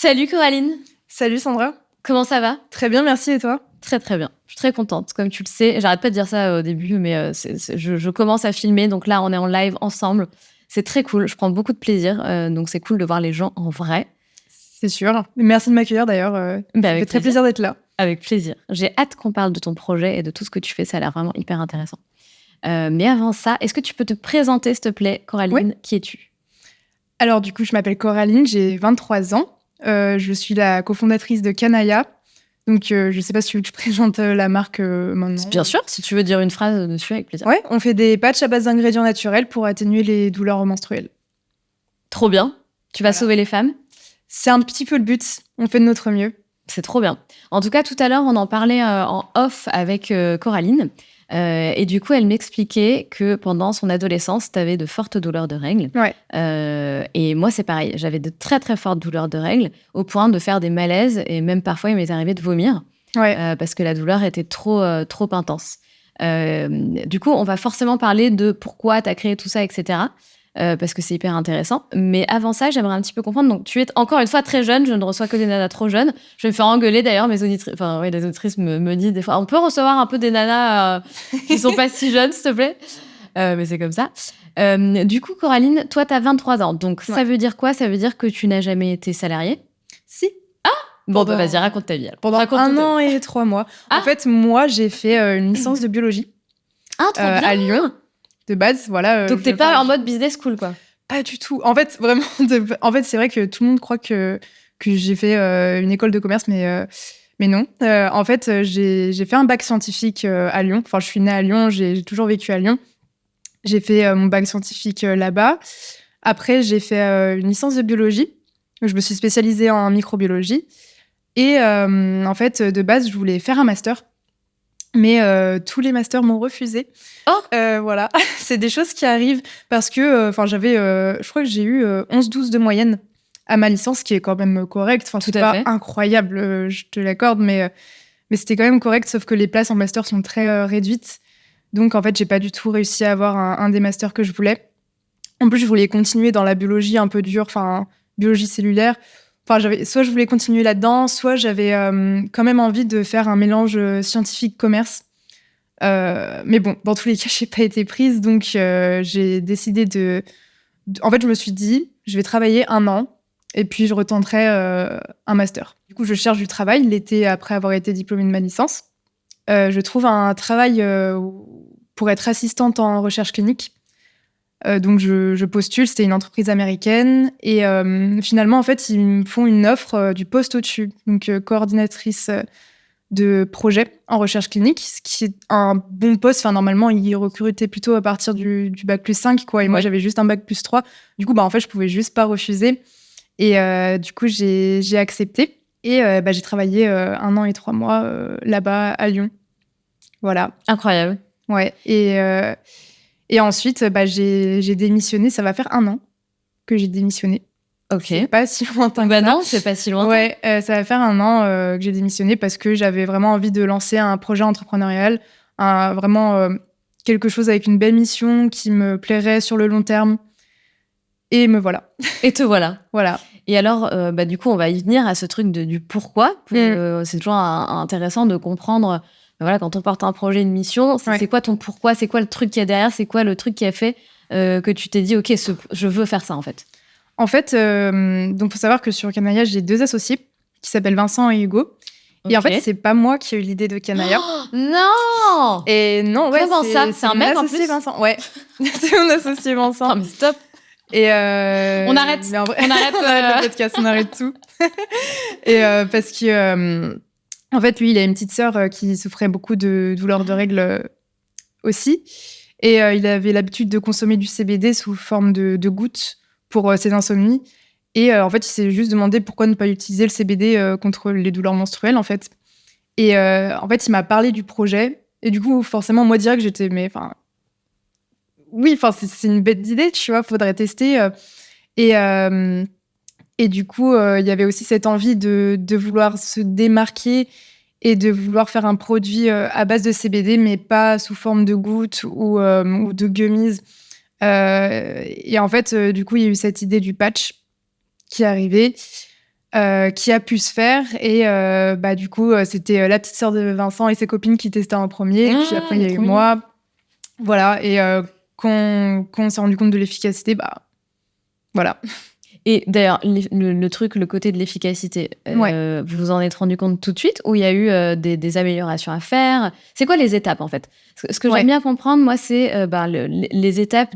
Salut Coraline, Salut Sandra. comment ça va? Très bien, merci et toi? Très très bien. Je suis très contente. Comme tu le sais, j'arrête pas de dire ça au début, mais je commence à filmer. Donc là, on est en live ensemble. C'est très cool. Je prends beaucoup de plaisir. Donc c'est cool de voir les gens en vrai. C'est sûr. Merci de m'accueillir d'ailleurs. Ça Avec fait très plaisir d'être là. Avec plaisir. J'ai hâte qu'on parle de ton projet et de tout ce que tu fais. Ça a l'air vraiment hyper intéressant. Mais avant ça, est-ce que tu peux te présenter, s'il te plaît, Coraline? Ouais. Qui es-tu? Alors du coup, je m'appelle Coraline, j'ai 23 ans. Je suis la cofondatrice de Canaya. Donc je sais pas si tu veux que je présente la marque maintenant. Bien sûr, si tu veux dire une phrase dessus, avec plaisir. Ouais, on fait des patchs à base d'ingrédients naturels pour atténuer les douleurs menstruelles. Trop bien. Tu vas Voilà. sauver les femmes? C'est un petit peu le but. On fait de notre mieux. C'est trop bien. En tout cas, tout à l'heure, on en parlait en off avec Coraline. Et du coup, elle m'expliquait que pendant son adolescence, tu avais de fortes douleurs de règles. Ouais. Et moi, c'est pareil. J'avais de très, très fortes douleurs de règles au point de faire des malaises. Et même parfois, il m'est arrivé de vomir Ouais. parce que la douleur était trop intense. Du coup, on va forcément parler de pourquoi tu as créé tout ça, etc. Parce que c'est hyper intéressant. Mais avant ça, j'aimerais un petit peu comprendre. Donc, tu es encore une fois très jeune. Je ne reçois que des nanas trop jeunes. Je vais me faire engueuler d'ailleurs. Mes auditrices, enfin, oui, les auditrices me disent des fois, on peut recevoir un peu des nanas qui sont pas si jeunes, s'il te plaît. Mais c'est comme ça. Du coup, Coraline, toi, tu as 23 ans. Donc, ça veut dire quoi? Ça veut dire que tu n'as jamais été salariée? Si. Bon, bah, vas-y, raconte ta vie. Alors. Pendant Raconte 1 toute ta an vie. et 3 mois. Ah. En fait, moi, j'ai fait une licence de biologie Ah, trop bien. à Lyon. De base, voilà. Donc, t'es pas en mode business school, quoi. Pas du tout. En fait, vraiment. En fait, c'est vrai que tout le monde croit que j'ai fait une école de commerce, mais non. En fait, j'ai fait un bac scientifique à Lyon. Enfin, je suis née à Lyon, j'ai toujours vécu à Lyon. J'ai fait mon bac scientifique là-bas. Après, j'ai fait une licence de biologie. Je me suis spécialisée en microbiologie. Et en fait, de base, je voulais faire un master. Mais tous les masters m'ont refusé. Oh. Voilà, c'est des choses qui arrivent parce que j'avais, je crois que j'ai eu 11-12 de moyenne à ma licence, ce qui est quand même correct. Enfin, c'est pas incroyable, je te l'accorde, mais c'était quand même correct, sauf que les places en master sont très réduites. Donc, en fait, j'ai pas du tout réussi à avoir un des masters que je voulais. En plus, je voulais continuer dans la biologie un peu dure, enfin, biologie cellulaire. Enfin, soit je voulais continuer là-dedans, soit j'avais quand même envie de faire un mélange scientifique-commerce. Mais bon, dans tous les cas, j'ai pas été prise, donc j'ai décidé En fait, je me suis dit, je vais travailler 1 an, et puis je retenterai un master. Du coup, je cherche du travail l'été après avoir été diplômée de ma licence. Je trouve un travail pour être assistante en recherche clinique. Donc je postule, c'était une entreprise américaine et finalement en fait ils me font une offre du poste au-dessus, donc coordinatrice de projet en recherche clinique, ce qui est un bon poste. Enfin normalement ils recrutaient plutôt à partir du bac plus 5 quoi, et moi j'avais juste un bac plus 3. Du coup en fait je pouvais juste pas refuser et du coup j'ai accepté et j'ai travaillé 1 an et 3 mois là-bas à Lyon. Voilà. Incroyable. Ouais. Et ensuite, j'ai démissionné. Ça va faire 1 an que j'ai démissionné. Ok. C'est pas si lointain que ça. Non, c'est pas si lointain. Ouais, ça va faire 1 an que j'ai démissionné parce que j'avais vraiment envie de lancer un projet entrepreneurial, vraiment quelque chose avec une belle mission qui me plairait sur le long terme. Et me voilà. Et te voilà. Voilà. Et alors, du coup, on va y venir à ce truc du pourquoi. C'est toujours intéressant de comprendre, voilà, quand on porte un projet, une mission, c'est quoi ton pourquoi? C'est quoi le truc qu'il y a derrière? C'est quoi le truc qui a fait que tu t'es dit, OK, je veux faire ça, en fait? En fait, donc, faut savoir que sur Canaya, j'ai 2 associés qui s'appellent Vincent et Hugo. Okay. Et en fait, c'est pas moi qui ai eu l'idée de Canaya. Oh, non! Et non, ouais. Comment ça? C'est un mec en plus? Vincent. Ouais. C'est mon associé Vincent. Oh, mais stop! Et on arrête. On arrête le podcast, on arrête tout. Et parce que, en fait, lui, il a une petite sœur qui souffrait beaucoup de douleurs de règles aussi. Et il avait l'habitude de consommer du CBD sous forme de gouttes pour ses insomnies. Et en fait, il s'est juste demandé pourquoi ne pas utiliser le CBD contre les douleurs menstruelles, en fait. Et en fait, il m'a parlé du projet. Et du coup, forcément, moi, direct, j'étais... Oui, c'est une bête d'idée, tu vois, faudrait tester. Et du coup, il y avait aussi cette envie de vouloir se démarquer et de vouloir faire un produit à base de CBD, mais pas sous forme de gouttes ou de gummies. Et en fait, du coup, il y a eu cette idée du patch qui est arrivée. qui a pu se faire. Et du coup, c'était la petite sœur de Vincent et ses copines qui testaient en premier. Puis après, il y a eu moi. Voilà. Et quand on s'est rendu compte de l'efficacité, voilà. Et d'ailleurs, le côté de l'efficacité, vous vous en êtes rendu compte tout de suite ou il y a eu des améliorations à faire? C'est quoi les étapes, en fait? Ce que j'aime bien comprendre, moi, c'est les étapes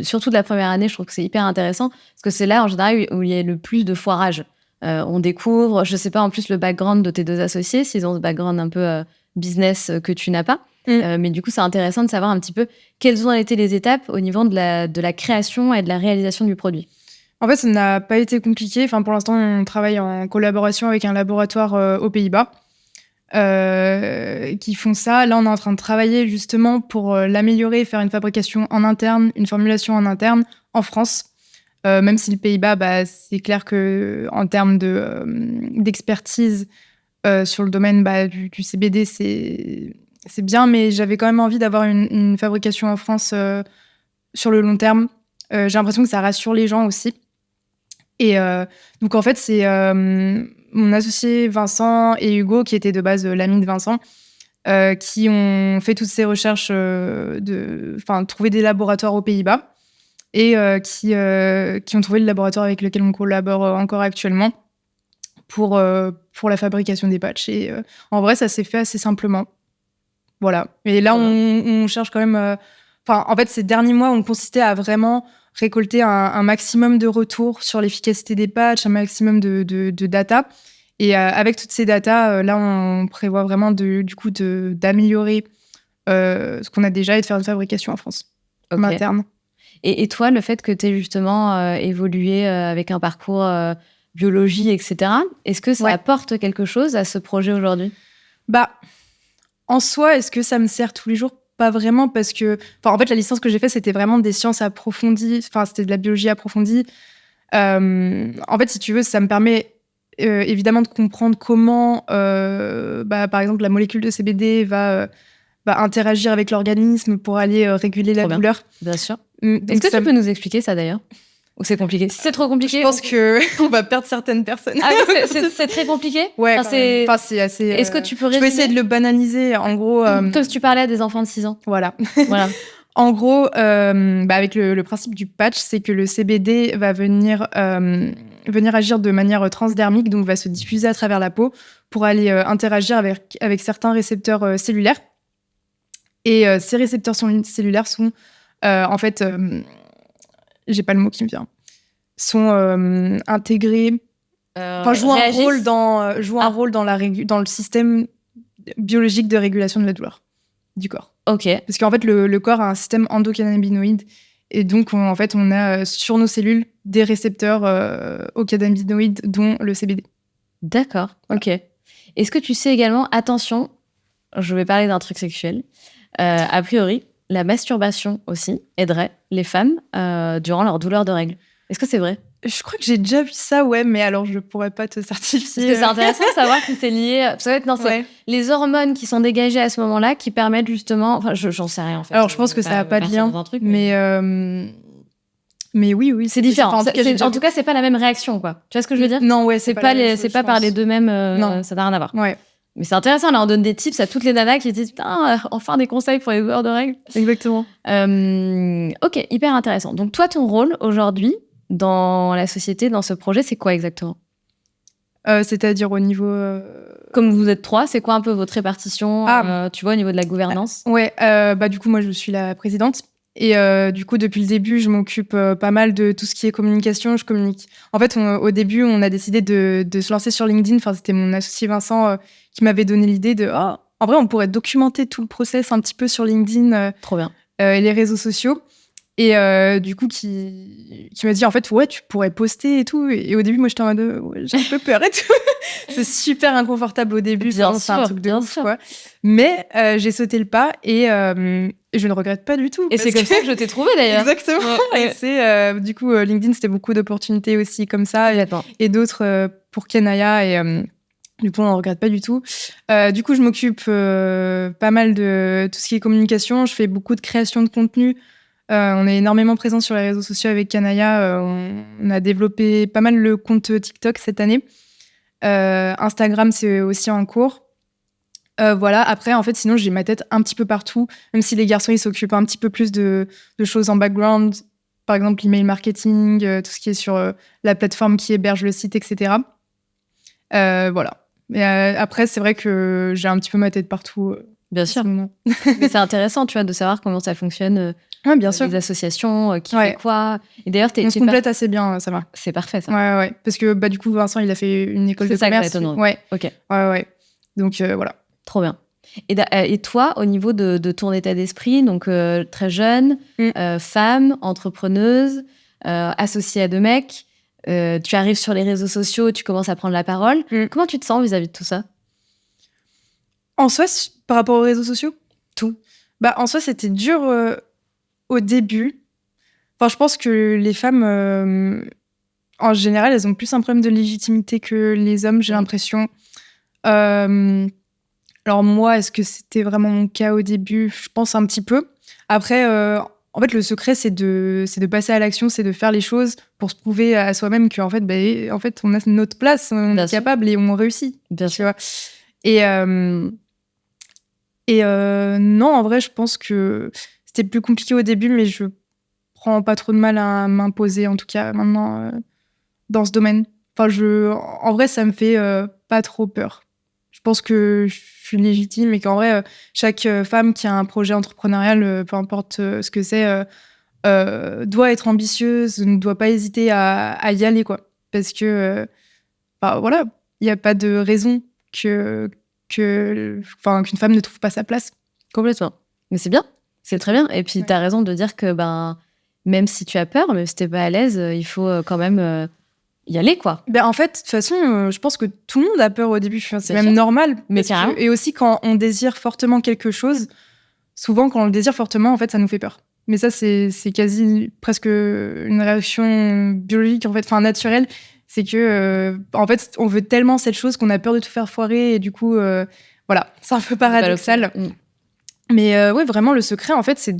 surtout de la première année. Je trouve que c'est hyper intéressant parce que c'est là, en général, où il y a le plus de foirage. On découvre, je sais pas, en plus, le background de tes deux associés, s'ils ont ce background un peu business que tu n'as pas. Mais du coup, c'est intéressant de savoir un petit peu quelles ont été les étapes au niveau de la création et de la réalisation du produit. En fait, ça n'a pas été compliqué. Enfin, pour l'instant, on travaille en collaboration avec un laboratoire aux Pays-Bas qui font ça. Là, on est en train de travailler justement pour l'améliorer, faire une fabrication en interne, une formulation en interne en France. Même si les Pays-Bas, c'est clair que en termes d'expertise sur le domaine du CBD, c'est bien, mais j'avais quand même envie d'avoir une fabrication en France sur le long terme. J'ai l'impression que ça rassure les gens aussi. Et donc, en fait, c'est mon associé Vincent et Hugo, qui étaient de base l'ami de Vincent, qui ont fait toutes ces recherches trouver des laboratoires aux Pays-Bas et qui ont trouvé le laboratoire avec lequel on collabore encore actuellement pour la fabrication des patchs. Et en vrai, ça s'est fait assez simplement. Voilà. Et là, on cherche quand même... en fait, ces derniers mois ont consisté à vraiment récolter un maximum de retours sur l'efficacité des patchs, un maximum de data. Et avec toutes ces datas, là, on prévoit vraiment d'améliorer ce qu'on a déjà et de faire une fabrication en France, en interne. Et toi, le fait que tu aies justement évolué avec un parcours biologie, etc., est-ce que ça apporte quelque chose à ce projet aujourd'hui? En soi, est-ce que ça me sert tous les jours? Pas vraiment, parce que... en fait, la licence que j'ai faite, c'était vraiment des sciences approfondies. Enfin, c'était de la biologie approfondie. En fait, si tu veux, ça me permet évidemment de comprendre comment, par exemple, la molécule de CBD va interagir avec l'organisme pour aller réguler la douleur. Bien sûr. Est-ce que tu peux nous expliquer ça, d'ailleurs? Ou c'est compliqué? Si c'est trop compliqué... Je pense qu'on va perdre certaines personnes. Ah oui, c'est très compliqué? Ouais, c'est assez... Est-ce que tu peux résumer? Je vais essayer de le banaliser. En gros... Comme si tu parlais à des enfants de 6 ans. Voilà. En gros, avec le principe du patch, c'est que le CBD va venir agir de manière transdermique, donc va se diffuser à travers la peau pour aller interagir avec certains récepteurs cellulaires. Et ces récepteurs cellulaires sont, en fait... j'ai pas le mot qui me vient, sont intégrés, jouent un rôle dans le système biologique de régulation de la douleur du corps. Ok. Parce qu'en fait, le corps a un système endocannabinoïde et donc on a sur nos cellules des récepteurs aux cannabinoïdes, dont le CBD. D'accord. Ok. Est-ce que tu sais également, attention, je vais parler d'un truc sexuel, a priori, la masturbation aussi aiderait les femmes durant leur douleur de règles. Est-ce que c'est vrai? Je crois que j'ai déjà vu ça, ouais, mais alors je pourrais pas te certifier. Parce que c'est intéressant de savoir que c'est lié. C'est les hormones qui sont dégagées à ce moment-là qui permettent justement. Enfin, j'en sais rien en fait. Alors je pense que ça n'a pas de lien, mais oui, c'est différent. En tout cas, c'est pas la même réaction, quoi. Tu vois ce que je veux dire? Non, ouais, c'est pas par les deux mêmes. Non, ça n'a rien à voir. Ouais. Mais c'est intéressant, là, on donne des tips à toutes les nanas qui disent putain, enfin des conseils pour les douleurs de règles. Exactement. Ok, hyper intéressant. Donc, toi, ton rôle aujourd'hui dans la société, dans ce projet, c'est quoi exactement? C'est-à-dire au niveau. Comme vous êtes 3, c'est quoi un peu votre répartition, tu vois, au niveau de la gouvernance? Ouais, du coup, moi, je suis la présidente. Et du coup, depuis le début, je m'occupe pas mal de tout ce qui est communication. Je communique. En fait, au début, on a décidé de se lancer sur LinkedIn. Enfin, c'était mon associé Vincent qui m'avait donné l'idée de... en vrai, on pourrait documenter tout le process un petit peu sur LinkedIn. Trop bien. Et les réseaux sociaux. Et du coup, qui m'a dit, en fait, ouais, tu pourrais poster et tout. Et au début, moi, j'étais en mode, ouais, j'ai un peu peur et tout. C'est super inconfortable au début. Bien sûr, c'est un truc de ouf, quoi. Mais j'ai sauté le pas et je ne regrette pas du tout. Et c'est comme ça que je t'ai trouvé, d'ailleurs. Exactement. Ouais. Et c'est, du coup, LinkedIn, c'était beaucoup d'opportunités aussi comme ça. Et d'autres pour Kenaya. Et du coup, on ne regrette pas du tout. Du coup, je m'occupe pas mal de tout ce qui est communication. Je fais beaucoup de création de contenu. On est énormément présent sur les réseaux sociaux avec Kanaya. On a développé pas mal le compte TikTok cette année. Instagram, c'est aussi en cours. Voilà. Après, en fait, sinon, j'ai ma tête un petit peu partout. Même si les garçons, ils s'occupent un petit peu plus de choses en background. Par exemple, l'email marketing, tout ce qui est sur la plateforme qui héberge le site, etc. Voilà. Mais après, c'est vrai que j'ai un petit peu ma tête partout. Bien sûr. Mais c'est intéressant, tu vois, de savoir comment ça fonctionne. Ouais, bien sûr. Les associations, qui fait quoi. Et d'ailleurs, on se complète assez bien, ça va. C'est parfait, ça. Ouais. Parce que du coup, Vincent, il a fait une école de commerce. C'est ça, étonnant. Ouais. Ok. Ouais. Donc voilà. Trop bien. Et toi, au niveau de ton état d'esprit, donc très jeune, femme, entrepreneuse, associée à 2 mecs, tu arrives sur les réseaux sociaux, tu commences à prendre la parole. Comment tu te sens vis-à-vis de tout ça? En soi, par rapport aux réseaux sociaux, tout. En soi, c'était dur au début. Enfin, je pense que les femmes, en général, elles ont plus un problème de légitimité que les hommes, j'ai l'impression. Alors moi, est-ce que c'était vraiment mon cas au début? Je pense un petit peu. Après, en fait, le secret, c'est de passer à l'action, c'est de faire les choses pour se prouver à soi-même qu'en fait, en fait, on a notre place, on est capable et on réussit. Bien sûr. Vois. Et non, en vrai, je pense que c'était plus compliqué au début, mais je prends pas trop de mal à m'imposer, en tout cas, maintenant, dans ce domaine. Enfin, en vrai, ça me fait pas trop peur. Je pense que je suis légitime et qu'en vrai, chaque femme qui a un projet entrepreneurial, peu importe ce que c'est, doit être ambitieuse, ne doit pas hésiter à y aller, quoi. Parce que, voilà, il n'y a pas de raison qu'une femme ne trouve pas sa place. Complètement. Mais c'est bien, c'est très bien. Et puis, tu as raison de dire que même si tu as peur, même si tu n'es pas à l'aise, il faut quand même y aller, quoi. En fait, de toute façon, je pense que tout le monde a peur au début. C'est même normal. Mais carrément. Et aussi, quand on désire fortement quelque chose, souvent, quand on le désire fortement, en fait, ça nous fait peur. Mais ça, c'est quasi presque une réaction biologique, en fait, naturelle. C'est que, en fait, on veut tellement cette chose qu'on a peur de tout faire foirer. Et du coup, voilà, c'est un peu paradoxal. Mais ouais, vraiment, le secret, en fait, c'est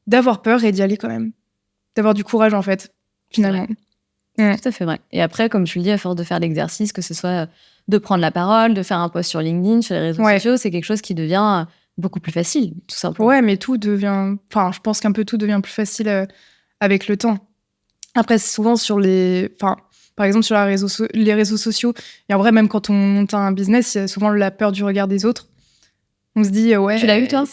d'avoir peur et d'y aller quand même. D'avoir du courage, en fait, finalement. Tout à fait vrai. Et après, comme tu le dis, à force de faire l'exercice, que ce soit de prendre la parole, de faire un post sur LinkedIn, sur les réseaux sociaux, c'est quelque chose qui devient beaucoup plus facile, tout simplement. Ouais, mais tout devient... Enfin, je pense qu'un peu tout devient plus facile avec le temps. Après, souvent sur les... Enfin, par exemple, sur les réseaux sociaux, et en vrai, même quand on monte un business, il y a souvent la peur du regard des autres. On se dit, ouais... Tu l'as eu, toi?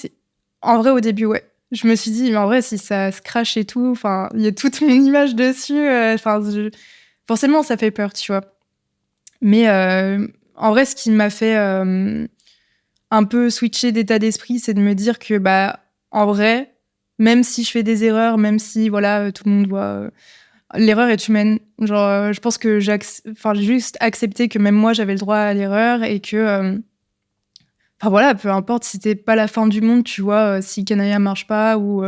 En vrai, au début, ouais. Je me suis dit, mais en vrai, si ça se crache et tout, enfin, il y a toute mon image dessus. Forcément, ça fait peur, tu vois. Mais en vrai, ce qui m'a fait un peu switcher d'état d'esprit, c'est de me dire que, en vrai, même si je fais des erreurs, même si, voilà, tout le monde voit, l'erreur est humaine. Genre, je pense que j'ai juste accepté que même moi, j'avais le droit à l'erreur et que... Enfin voilà, peu importe, c'était pas la fin du monde, tu vois, si Kanaya marche pas ou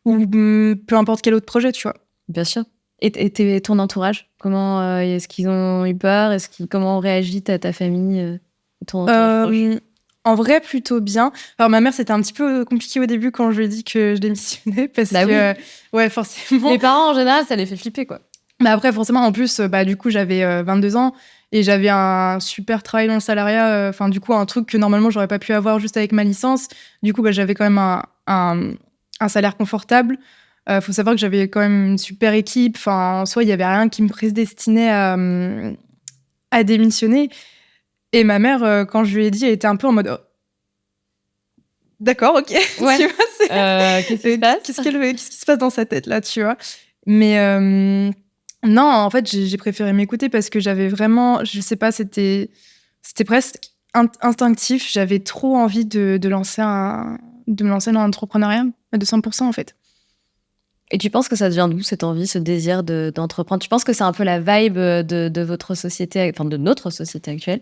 peu importe quel autre projet, tu vois. Bien sûr. Et ton entourage, comment est-ce qu'ils ont eu peur? Comment réagit ta famille, ton entourage proche? En vrai, plutôt bien. Alors ma mère, c'était un petit peu compliqué au début quand je lui ai dit que je démissionnais parce que ouais, forcément. Les parents en général, ça les fait flipper, quoi. Mais après, forcément, en plus, du coup, j'avais 22 ans. Et j'avais un super travail dans le salariat, du coup, un truc que normalement, j'aurais pas pu avoir juste avec ma licence. Du coup, j'avais quand même un salaire confortable. Faut savoir que j'avais quand même une super équipe. Enfin, en soi, il y avait rien qui me prédestinait à démissionner. Et ma mère, quand je lui ai dit, elle était un peu en mode... Oh, d'accord, ok. Ouais. Tu vois, qu'est-ce qui se passe? Qu'est-ce qui se passe dans sa tête, là, tu vois? Mais... non, en fait, j'ai préféré m'écouter parce que j'avais vraiment, je sais pas, c'était presque instinctif. J'avais trop envie de me lancer dans l'entrepreneuriat à 200%, en fait. Et tu penses que ça devient d'où, cette envie, ce désir d'entreprendre? Tu penses que c'est un peu la vibe de votre société, enfin de notre société actuelle?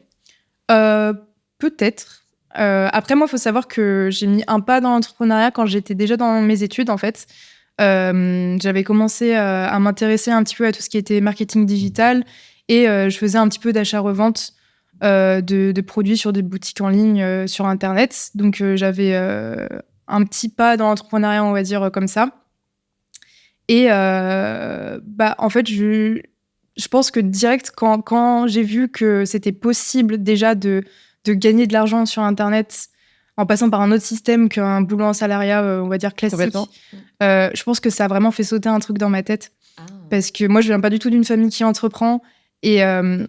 Peut-être. Après, moi, il faut savoir que j'ai mis un pas dans l'entrepreneuriat quand j'étais déjà dans mes études, en fait. J'avais commencé à m'intéresser un petit peu à tout ce qui était marketing digital et je faisais un petit peu d'achat-revente de produits sur des boutiques en ligne sur Internet. Donc, j'avais un petit pas dans l'entrepreneuriat, on va dire comme ça. Et en fait, je pense que direct, quand j'ai vu que c'était possible déjà de gagner de l'argent sur Internet en passant par un autre système qu'un boulot en salariat, on va dire classique, je pense que ça a vraiment fait sauter un truc dans ma tête. Parce que moi, je viens pas du tout d'une famille qui entreprend. Quand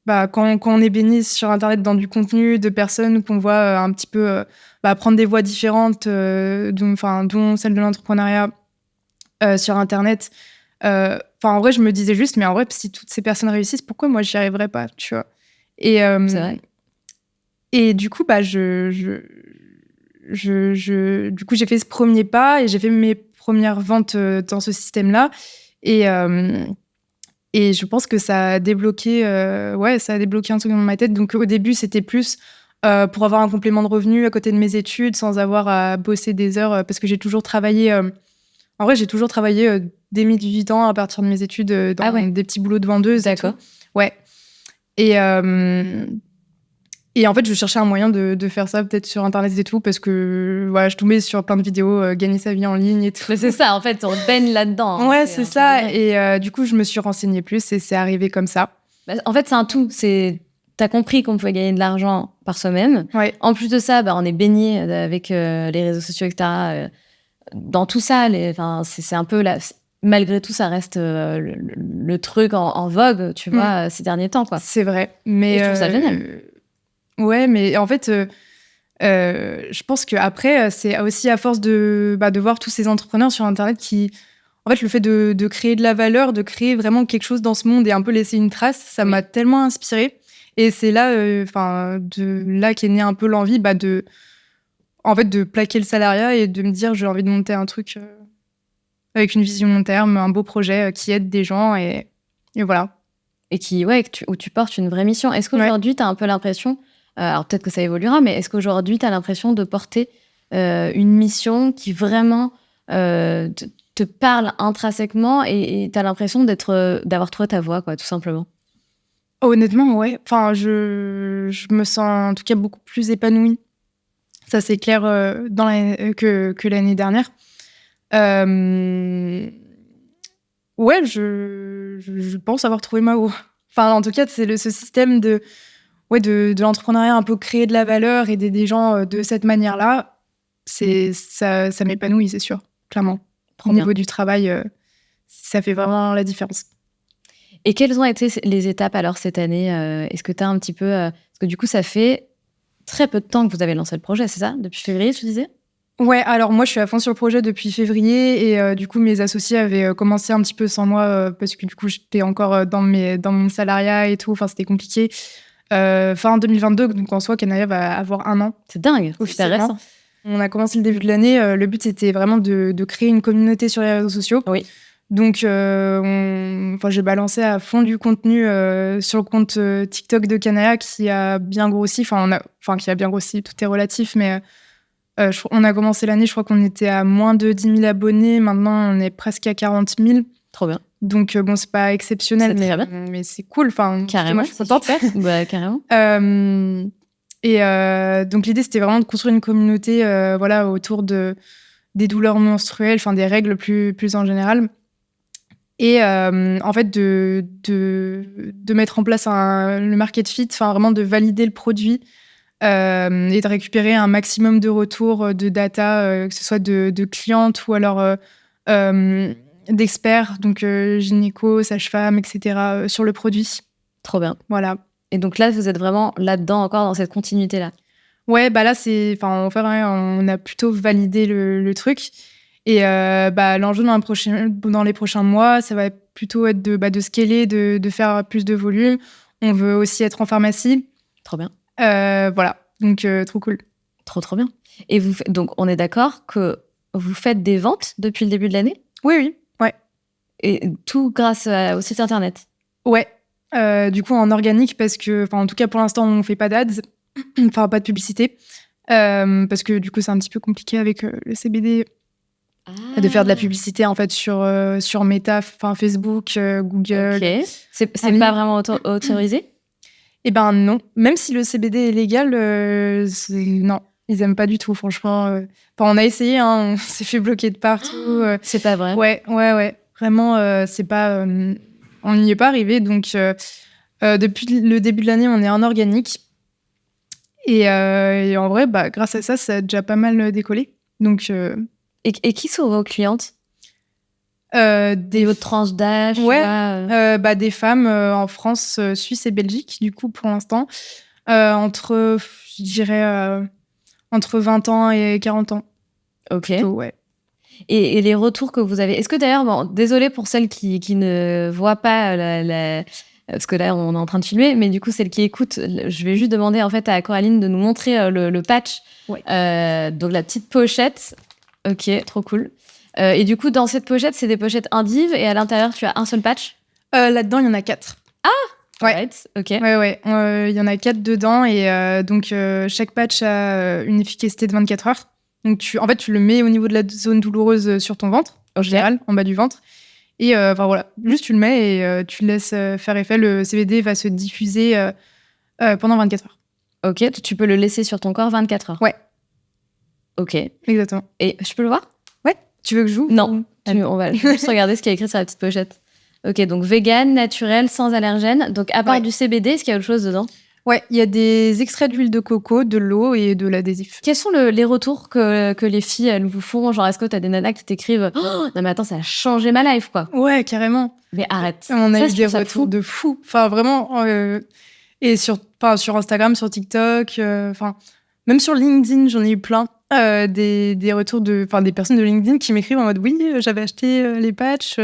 on est baigné sur Internet dans du contenu de personnes qu'on voit un petit peu prendre des voies différentes, dont celle de l'entrepreneuriat sur Internet, en vrai, je me disais juste, mais en vrai, si toutes ces personnes réussissent, pourquoi moi, j'y arriverais pas, tu vois? C'est vrai. Et du coup, j'ai fait ce premier pas et j'ai fait mes premières ventes dans ce système-là. Et je pense que ça a débloqué un truc dans ma tête. Donc, au début, c'était plus pour avoir un complément de revenu à côté de mes études, sans avoir à bosser des heures, parce que j'ai toujours travaillé... en vrai, j'ai toujours travaillé dès mes 18 ans, à partir de mes études, dans des petits boulots de vendeuse. D'accord. Ouais. Et en fait, je cherchais un moyen de faire ça peut-être sur Internet et tout, parce que voilà, je tombais sur plein de vidéos, gagner sa vie en ligne et tout. Mais c'est ça, en fait, on baigne là-dedans. Ouais, c'est ça. Et du coup, je me suis renseignée plus et c'est arrivé comme ça. En fait, c'est un tout. T'as compris qu'on pouvait gagner de l'argent par soi-même. Ouais. En plus de ça, on est baigné avec les réseaux sociaux, etc. Dans tout ça, c'est un peu... Malgré tout, ça reste le truc en vogue, tu vois, ces derniers temps, quoi. C'est vrai. Mais je trouve ça génial. Ouais, mais en fait, je pense qu'après, c'est aussi à force de voir tous ces entrepreneurs sur Internet qui... En fait, le fait de créer de la valeur, de créer vraiment quelque chose dans ce monde et un peu laisser une trace, ça m'a tellement inspirée. Et c'est là, de là qu'est née un peu l'envie de plaquer le salariat et de me dire j'ai envie de monter un truc avec une vision long terme, un beau projet qui aide des gens et voilà. Et où tu portes une vraie mission. Est-ce qu'aujourd'hui, tu as un peu l'impression, alors peut-être que ça évoluera, mais est-ce qu'aujourd'hui, tu as l'impression de porter une mission qui vraiment te parle intrinsèquement et tu as l'impression d'avoir trouvé ta voie, quoi, tout simplement? Honnêtement, ouais. Enfin, je me sens en tout cas beaucoup plus épanouie. Ça, c'est clair que l'année dernière. Ouais, je pense avoir trouvé ma voie. Enfin, en tout cas, c'est ce système de l'entrepreneuriat un peu créer de la valeur, aider des gens de cette manière-là. Ça m'épanouit, c'est sûr, clairement. Au niveau du travail, ça fait vraiment la différence. Et quelles ont été les étapes alors cette année? Est-ce que tu as un petit peu... parce que du coup, ça fait très peu de temps que vous avez lancé le projet, c'est ça? Depuis février, tu disais? Ouais, alors moi, je suis à fond sur le projet depuis février et du coup, mes associés avaient commencé un petit peu sans moi parce que du coup, j'étais encore dans mon salariat et tout. Enfin, c'était compliqué. Fin 2022, donc en soi, Kanaya va avoir 1 an. C'est dingue, c'est récent. On a commencé le début de l'année. Le but, c'était vraiment de créer une communauté sur les réseaux sociaux. Oui. Donc, j'ai balancé à fond du contenu sur le compte TikTok de Kanaya qui a bien grossi. Qui a bien grossi, tout est relatif, mais on a commencé l'année, je crois qu'on était à moins de 10 000 abonnés. Maintenant, on est presque à 40 000. Trop bien. Donc, c'est pas exceptionnel, mais c'est cool. Carrément, je suis contente. Carrément. Donc, l'idée, c'était vraiment de construire une communauté autour des douleurs menstruelles, des règles plus en général. Et en fait, de mettre en place le market fit, vraiment de valider le produit et de récupérer un maximum de retours de data, que ce soit de clientes ou alors d'experts, donc gynéco, sage-femme, etc., sur le produit. Trop bien. Voilà. Et donc là, vous êtes vraiment là-dedans, encore dans cette continuité-là? Ouais, là, on a plutôt validé le truc. Et l'enjeu dans les prochains mois, ça va plutôt être de scaler, de faire plus de volume. On veut aussi être en pharmacie. Trop bien. Voilà, donc trop cool. Trop bien. Et donc, on est d'accord que vous faites des ventes depuis le début de l'année? Oui, ouais. Et tout grâce au site internet? Ouais. Du coup, en organique, parce que, en tout cas, pour l'instant, on ne fait pas d'ads, pas de publicité, parce que du coup, c'est un petit peu compliqué avec le CBD de faire de la publicité en fait sur Meta, Facebook, Google. Ok. C'est pas vraiment autorisé? Eh ben non. Même si le CBD est légal, non. Ils aiment pas du tout, franchement. Enfin, on a essayé, hein, on s'est fait bloquer de partout. C'est pas vrai. Ouais. Vraiment, c'est pas... on n'y est pas arrivé. Donc, depuis le début de l'année, on est en organique. Et en vrai, grâce à ça, ça a déjà pas mal décollé. Donc, et qui sont vos clientes? Des autres tranches d'âge? Ouais, des femmes en France, Suisse et Belgique, du coup, pour l'instant. Entre, je dirais, entre 20 ans et 40 ans. Ok. Plutôt, ouais. Et les retours que vous avez... Est-ce que d'ailleurs, bon, désolée pour celles qui ne voient pas parce que là, on est en train de filmer, mais du coup, celles qui écoutent, je vais juste demander en fait à Coraline de nous montrer le patch. Ouais. Donc la petite pochette. Ok, trop cool. Et du coup, dans cette pochette, c'est des pochettes indives et à l'intérieur, tu as un seul patch? Là-dedans, il y en a 4. Ah! Ouais. Right. Ok. Ouais. Il y en a 4 dedans et donc chaque patch a une efficacité de 24 heures. Donc en fait, tu le mets au niveau de la zone douloureuse sur ton ventre, en général, en bas du ventre. Et voilà, juste tu le mets et tu le laisses faire effet. Le CBD va se diffuser pendant 24 heures. Ok, tu peux le laisser sur ton corps 24 heures. Ouais. Ok. Exactement. Et je peux le voir? Ouais. Tu veux que je joue? Non. On va juste regarder ce qu'il y a écrit sur la petite pochette. Ok, donc vegan, naturel, sans allergènes. Donc à part du CBD, est-ce qu'il y a autre chose dedans? Ouais, il y a des extraits d'huile de coco, de l'eau et de l'adhésif. Quels sont les retours que les filles, elles vous font? Genre, est-ce que t'as des nanas qui t'écrivent oh, non mais attends, ça a changé ma life, quoi? Ouais, carrément. Mais arrête. On a eu des retours de fou. Enfin, vraiment. Et sur Instagram, sur TikTok, même sur LinkedIn, j'en ai eu plein. Des retours des personnes de LinkedIn qui m'écrivent en mode oui, j'avais acheté les patchs.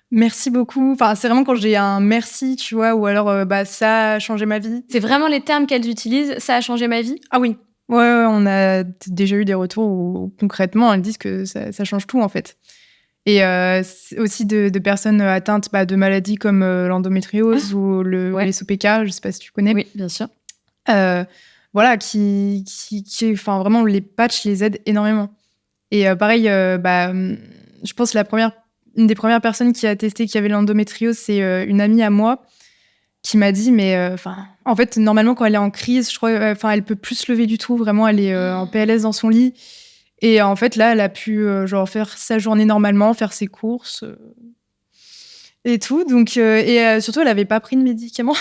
Merci beaucoup. Enfin, c'est vraiment quand j'ai un merci, tu vois, ou alors ça a changé ma vie. C'est vraiment les termes qu'elles utilisent, ça a changé ma vie? Ah oui. Ouais, on a déjà eu des retours où concrètement elles disent que ça change tout en fait. Et aussi de personnes atteintes de maladies comme l'endométriose ou les SOPK, je sais pas si tu connais. Oui, bien sûr. Voilà, qui vraiment les patchs les aident énormément. Et pareil, je pense une des premières personnes qui a testé qui avait l'endométriose, c'est une amie à moi qui m'a dit, mais en fait, normalement, quand elle est en crise, je crois, elle peut plus se lever du tout. Vraiment, elle est en PLS dans son lit. Et en fait, là, elle a pu faire sa journée normalement, faire ses courses et tout. Donc, surtout, elle n'avait pas pris de médicaments.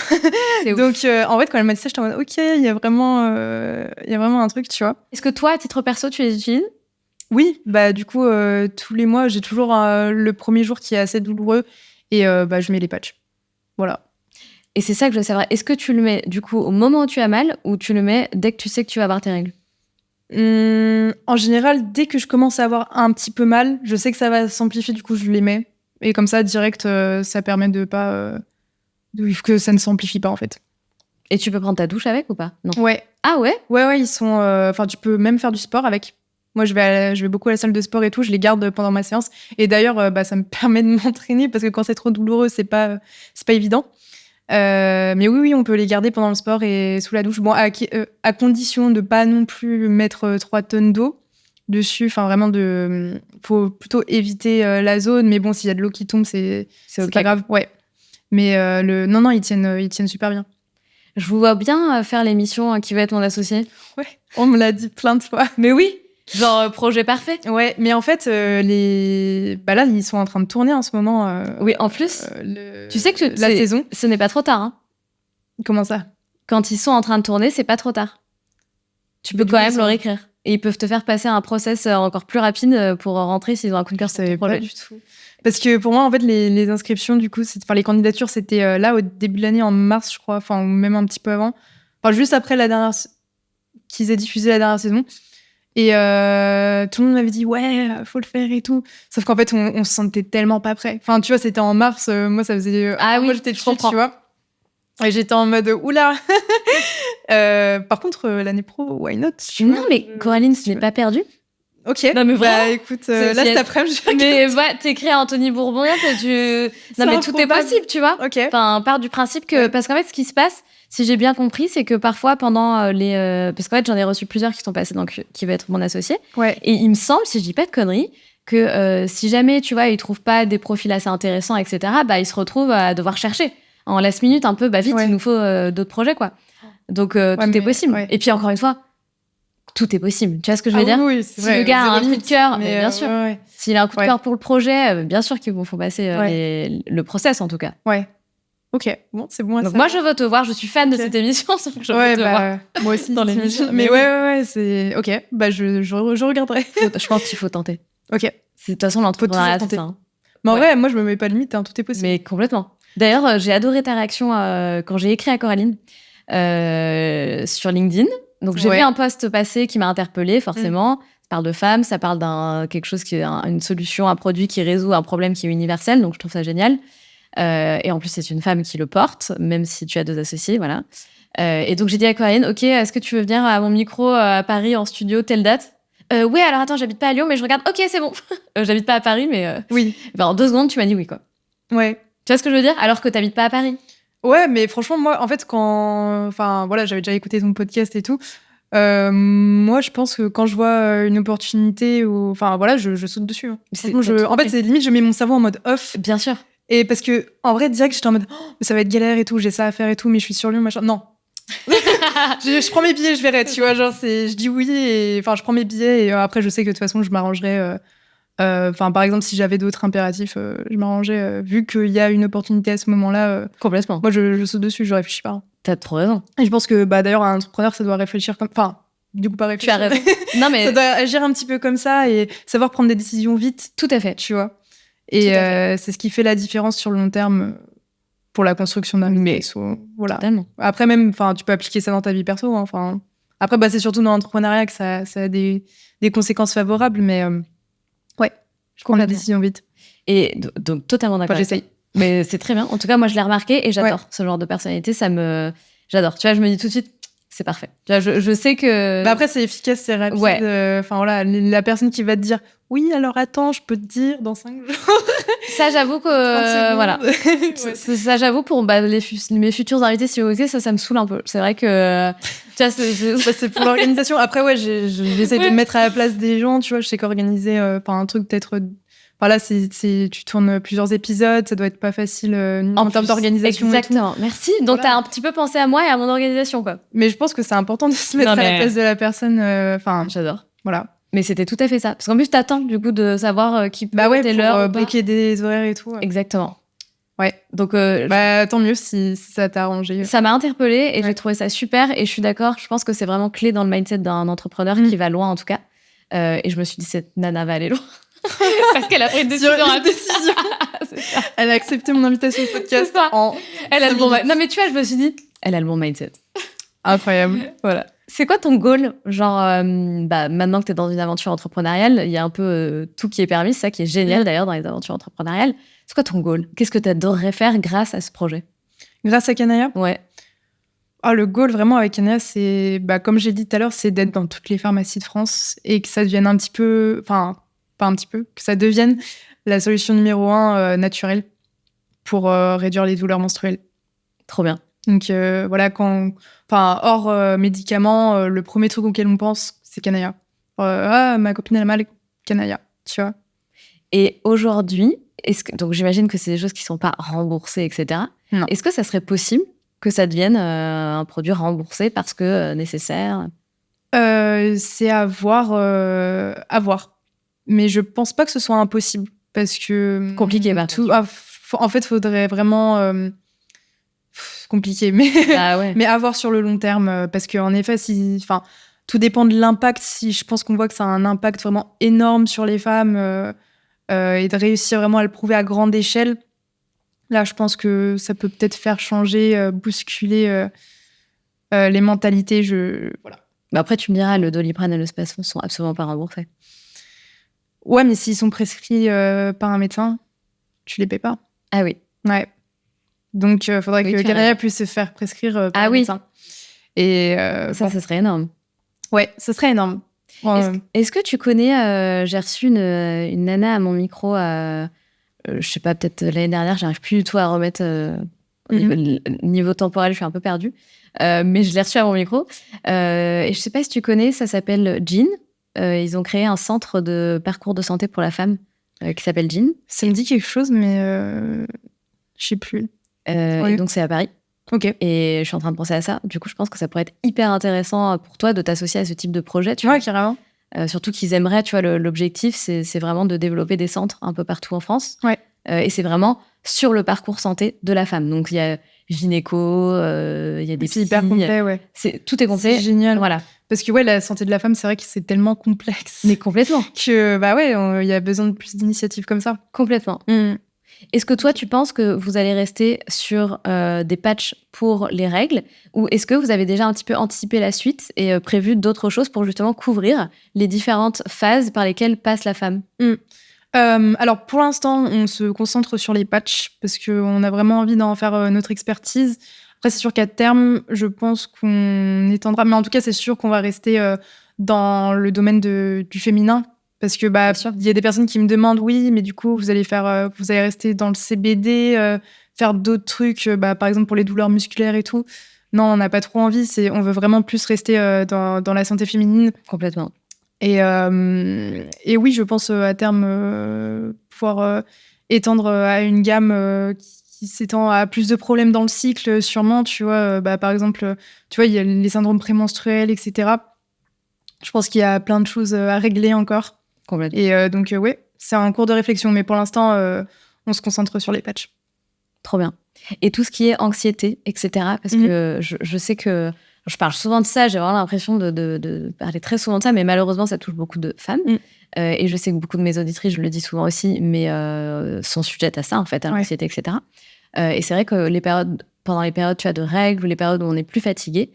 Donc, en fait, quand elle m'a dit ça, j'étais en mode, ok, il y a vraiment un truc, tu vois. Est-ce que toi, à titre perso, tu les utilises? Oui, du coup, tous les mois, j'ai toujours le premier jour qui est assez douloureux et je mets les patchs. Voilà. Et c'est ça que je veux savoir. Est-ce que tu le mets, du coup, au moment où tu as mal ou tu le mets dès que tu sais que tu vas avoir tes règles? En général, dès que je commence à avoir un petit peu mal, je sais que ça va s'amplifier, du coup, je les mets. Et comme ça, direct, ça permet de pas... que ça ne s'amplifie pas, en fait. Et tu peux prendre ta douche avec ou pas? Non. Ouais. Ah ouais? Ouais, ils sont... tu peux même faire du sport avec. Moi, je vais beaucoup à la salle de sport et tout, je les garde pendant ma séance. Et d'ailleurs, ça me permet de m'entraîner parce que quand c'est trop douloureux, c'est pas évident. Mais oui, on peut les garder pendant le sport et sous la douche. Bon, à condition de pas non plus mettre 3 tonnes d'eau dessus. Enfin, vraiment, faut plutôt éviter la zone. Mais bon, s'il y a de l'eau qui tombe, c'est okay. Pas grave. Ouais. Mais non, ils tiennent super bien. Je vous vois bien faire l'émission Qui va être mon associé. Ouais, on me l'a dit plein de fois. Mais oui, genre projet parfait. Ouais, mais en fait, là, ils sont en train de tourner en ce moment. Oui, en plus, tu sais que la saison. Ce n'est pas trop tard. Hein. Comment ça? Quand ils sont en train de tourner, c'est pas trop tard. Tu peux quand même leur écrire. Et ils peuvent te faire passer un process encore plus rapide pour rentrer s'ils ont un coup de cœur sur ton projet. Pas du tout. Parce que pour moi, en fait, les inscriptions, du coup, les candidatures, c'était là au début de l'année, en mars, je crois, ou même un petit peu avant. Enfin, juste après qu'ils aient diffusé la dernière saison. Et tout le monde m'avait dit, ouais, faut le faire et tout. Sauf qu'en fait, on se sentait tellement pas prêt. Enfin, tu vois, c'était en mars. Moi, ça faisait. Moi, j'étais dessus, tu vois. Et j'étais en mode, oula. Par contre, l'année pro, why not? Non, mais Coraline, ce n'est pas perdu. Ok. Non, mais vraiment. Écoute, là, cet après-midi, mais t'écris à Anthony Bourbon, non, mais tout est possible, tu vois. Ok. Enfin, part du principe que. Parce qu'en fait, ce qui se passe, si j'ai bien compris, c'est que parfois, pendant parce qu'en fait, j'en ai reçu plusieurs qui sont passés dans Qui va être mon associé. Ouais. Et il me semble, si je dis pas de conneries, que si jamais, tu vois, ils trouvent pas des profils assez intéressants, etc., ils se retrouvent à devoir chercher en last minute, un peu, vite, il nous faut d'autres projets, quoi. Donc, tout est possible. Ouais. Et puis, encore une fois, tout est possible. Tu vois ce que je veux dire? Oui, c'est vrai. Si le gars a un coup de cœur, bien sûr. S'il a un coup de cœur pour le projet, bien sûr qu'il faut passer le process, en tout cas. Ouais. Ok, bon, c'est bon. Donc, moi, je veux te voir. Je suis fan de cette émission. Je veux te voir. Moi aussi. Dans l'émission. Mais ouais, c'est... Ok, je regarderai. Je pense qu'il faut tenter. Ok. De toute façon, l'entrepreneuriat, c'est ça. Hein. Mais en vrai, moi, je me mets pas de limite. Tout est possible. Mais complètement. D'ailleurs, j'ai adoré ta réaction quand j'ai écrit à Coraline sur LinkedIn. Donc, j'ai vu un post passé qui m'a interpellée, forcément. Ça parle de femmes, ça parle quelque chose qui est une solution, un produit qui résout un problème qui est universel. Donc, je trouve ça génial. Et en plus, c'est une femme qui le porte, même si tu as 2 associés, voilà. Et donc, j'ai dit à Coraline, OK, est-ce que tu veux venir à mon micro à Paris en studio, telle date? Ouais, alors attends, j'habite pas à Lyon, mais je regarde. OK, c'est bon. J'habite pas à Paris, mais... Oui. En 2 secondes, tu m'as dit oui, quoi. Ouais. Tu vois ce que je veux dire? Alors que t'habites pas à Paris. Ouais, mais franchement, moi, en fait, j'avais déjà écouté ton podcast et tout. Moi, je pense que quand je vois une opportunité, je saute dessus. Hein. En fait, c'est limite, je mets mon cerveau en mode off. Bien sûr. Et parce que, en vrai, direct, j'étais en mode, ça va être galère et tout, j'ai ça à faire et tout, mais je suis sur Lyon, machin. Non. je prends mes billets, je verrai, tu vois, je dis oui et je prends mes billets et après, je sais que de toute façon, je m'arrangerai. Par exemple, si j'avais d'autres impératifs, je m'arrangeais. Vu qu'il y a une opportunité à ce moment-là, complètement. Moi, je saute dessus, je réfléchis pas. T'as trop raison. Et je pense que, d'ailleurs, un entrepreneur, ça doit réfléchir comme... Enfin, du coup, pas réfléchir. Tu as raison. Non, mais... ça doit agir un petit peu comme ça et savoir prendre des décisions vite. Tout à fait. Tu vois. Et c'est ce qui fait la différence sur le long terme pour la construction d'un business. Voilà. Totalement. Après, même, tu peux appliquer ça dans ta vie perso. Hein, après, c'est surtout dans l'entrepreneuriat que ça a des conséquences favorables, mais je prends la décision vite. Et donc, totalement d'accord. J'essaye. Mais c'est très bien. En tout cas, moi, je l'ai remarqué et j'adore ce genre de personnalité. J'adore. Tu vois, je me dis tout de suite, c'est parfait. Tu vois, je sais que... après, c'est efficace, c'est rapide. Ouais. La personne qui va te dire « Oui, alors attends, je peux te dire dans 5 jours. » Ça, j'avoue que... voilà. Ça, j'avoue, pour mes futurs invités, si vous voulez, ça me saoule un peu. C'est vrai que... tu vois, c'est pour l'organisation. Après, j'essaie de me mettre à la place des gens. Tu vois, je sais qu'organiser un truc peut-être... là, tu tournes plusieurs épisodes, ça doit être pas facile en termes d'organisation. Exactement. Merci. Donc, t'as un petit peu pensé à moi et à mon organisation, quoi. Mais je pense que c'est important de se mettre à la place de la personne. J'adore. Voilà. Mais c'était tout à fait ça. Parce qu'en plus, t'attends, du coup, de savoir qui peut telle heure. Pour briquer des horaires et tout. Exactement. Ouais. Donc, tant mieux si ça t'a arrangé. Ça m'a interpellée et j'ai trouvé ça super. Et je suis d'accord, je pense que c'est vraiment clé dans le mindset d'un entrepreneur qui va loin, en tout cas. Et je me suis dit, cette nana va aller loin. Parce qu'elle a pris une décision. Elle a accepté mon invitation au podcast. Elle a le bon mindset. Non, mais tu vois, je me suis dit, elle a le bon mindset. Incroyable. Voilà. C'est quoi ton goal? Genre, maintenant que tu es dans une aventure entrepreneuriale, il y a un peu tout qui est permis, c'est ça qui est génial d'ailleurs dans les aventures entrepreneuriales. C'est quoi ton goal? Qu'est-ce que tu adorerais faire grâce à ce projet? Grâce à Kanaya? Ouais. Le goal vraiment avec Kanaya, c'est, comme j'ai dit tout à l'heure, c'est d'être dans toutes les pharmacies de France et que ça devienne un petit peu, pas un petit peu, que ça devienne la solution numéro 1 naturelle pour réduire les douleurs menstruelles. Trop bien. Donc voilà, hors médicaments, le premier truc auquel on pense, c'est Kanaya. Ma copine elle a mal, Kanaya, tu vois. Et aujourd'hui, donc j'imagine que c'est des choses qui sont pas remboursées, etc. Non. Est-ce que ça serait possible que ça devienne un produit remboursé parce que nécessaire? C'est à voir. Mais je pense pas que ce soit impossible parce que compliqué partout. En fait, faudrait vraiment compliqué, mais ouais. Mais à voir sur le long terme parce qu'en effet, tout dépend de l'impact. Si je pense qu'on voit que ça a un impact vraiment énorme sur les femmes et de réussir vraiment à le prouver à grande échelle, là, je pense que ça peut peut-être faire changer, bousculer les mentalités. Voilà. Après, tu me diras, le Doliprane et le Spasfon sont absolument pas remboursés. Ouais, mais s'ils sont prescrits par un médecin, tu les paies pas. Ah oui. Ouais. Donc, il faudrait que Kanaya puisse se faire prescrire par un médecin. Et ça serait énorme. Ouais, ce serait énorme. Est-ce que tu connais... j'ai reçu une nana à mon micro, je sais pas, peut-être l'année dernière, j'arrive plus du tout à remettre... niveau temporel, je suis un peu perdue. Mais je l'ai reçue à mon micro. Et je sais pas si tu connais, ça s'appelle Jean. Ils ont créé un centre de parcours de santé pour la femme qui s'appelle Jean. Ça me dit quelque chose, mais je sais plus. Et donc, c'est à Paris. Ok. Et je suis en train de penser à ça. Du coup, je pense que ça pourrait être hyper intéressant pour toi de t'associer à ce type de projet. Tu vois. Carrément. Surtout qu'ils aimeraient, tu vois, l'objectif, c'est vraiment de développer des centres un peu partout en France. Ouais. Et c'est vraiment sur le parcours santé de la femme. Donc, il y a gynéco, il y a des psys. C'est hyper complet, ouais. Tout est complet. C'est génial. Voilà. Parce que, la santé de la femme, c'est vrai que c'est tellement complexe. Mais complètement. Que, il y a besoin de plus d'initiatives comme ça. Complètement. Est-ce que toi, tu penses que vous allez rester sur des patchs pour les règles ou est-ce que vous avez déjà un petit peu anticipé la suite et prévu d'autres choses pour justement couvrir les différentes phases par lesquelles passe la femme? Alors, pour l'instant, on se concentre sur les patchs parce qu'on a vraiment envie d'en faire notre expertise. Après, c'est sûr qu'à terme, je pense qu'on étendra. Mais en tout cas, c'est sûr qu'on va rester dans le domaine du féminin. Parce que il y a des personnes qui me demandent, oui, mais du coup, vous allez rester dans le CBD, faire d'autres trucs, par exemple pour les douleurs musculaires et tout. Non, on n'a pas trop envie. On veut vraiment plus rester dans la santé féminine. Complètement. Et oui, je pense à terme pouvoir étendre à une gamme qui s'étend à plus de problèmes dans le cycle, sûrement. Tu vois, par exemple, tu vois, il y a les syndromes prémenstruels, etc. Je pense qu'il y a plein de choses à régler encore. Complètement. Et donc, c'est un cours de réflexion. Mais pour l'instant, on se concentre sur les patchs. Trop bien. Et tout ce qui est anxiété, etc. Parce que je sais que je parle souvent de ça. J'ai vraiment l'impression de parler très souvent de ça. Mais malheureusement, ça touche beaucoup de femmes. Et je sais que beaucoup de mes auditrices, je le dis souvent aussi, mais sont sujettes à ça, en fait, à l'anxiété, etc. Et c'est vrai que pendant les périodes, tu as de règles ou les périodes où on est plus fatigué,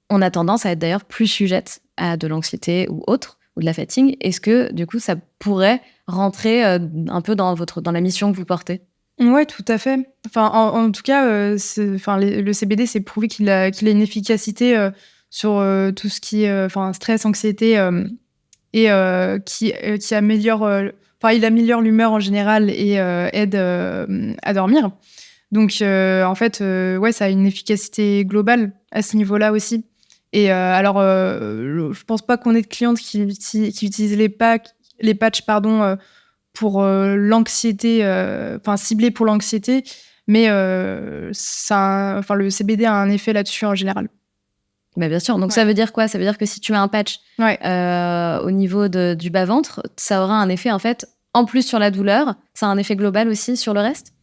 on a tendance à être d'ailleurs plus sujette à de l'anxiété ou autre, ou de la fatigue. Est-ce que, du coup, ça pourrait rentrer un peu dans la mission que vous portez? Ouais, tout à fait. Enfin, en tout cas, le CBD, c'est prouvé qu'il a une efficacité sur tout ce qui est stress, anxiété, et qui améliore. Il améliore l'humeur en général et aide à dormir. Donc, en fait, ça a une efficacité globale à ce niveau-là aussi. Et alors, je pense pas qu'on ait de clientes qui utilisent les patchs, pour l'anxiété, ciblés pour l'anxiété, mais le CBD a un effet là-dessus en général. Bah bien sûr. Donc, ça veut dire quoi? Ça veut dire que si tu mets un patch au niveau du bas-ventre, ça aura un effet, en fait, en plus sur la douleur, ça a un effet global aussi sur le reste?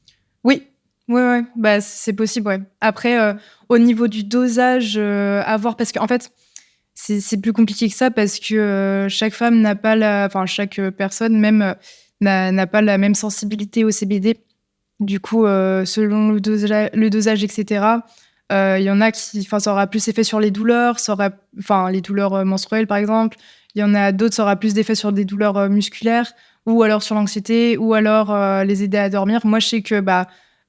Oui. Ouais. C'est possible, ouais. Après, au niveau du dosage, à voir, parce qu'en fait, c'est plus compliqué que ça, parce que chaque femme n'a pas chaque personne même n'a pas la même sensibilité au CBD. Du coup, selon le dosage, etc., il y en a ça aura plus effet sur les douleurs, les douleurs menstruelles, par exemple. Il y en a d'autres, ça aura plus d'effet sur des douleurs musculaires, ou alors sur l'anxiété, ou alors les aider à dormir. Moi, je sais que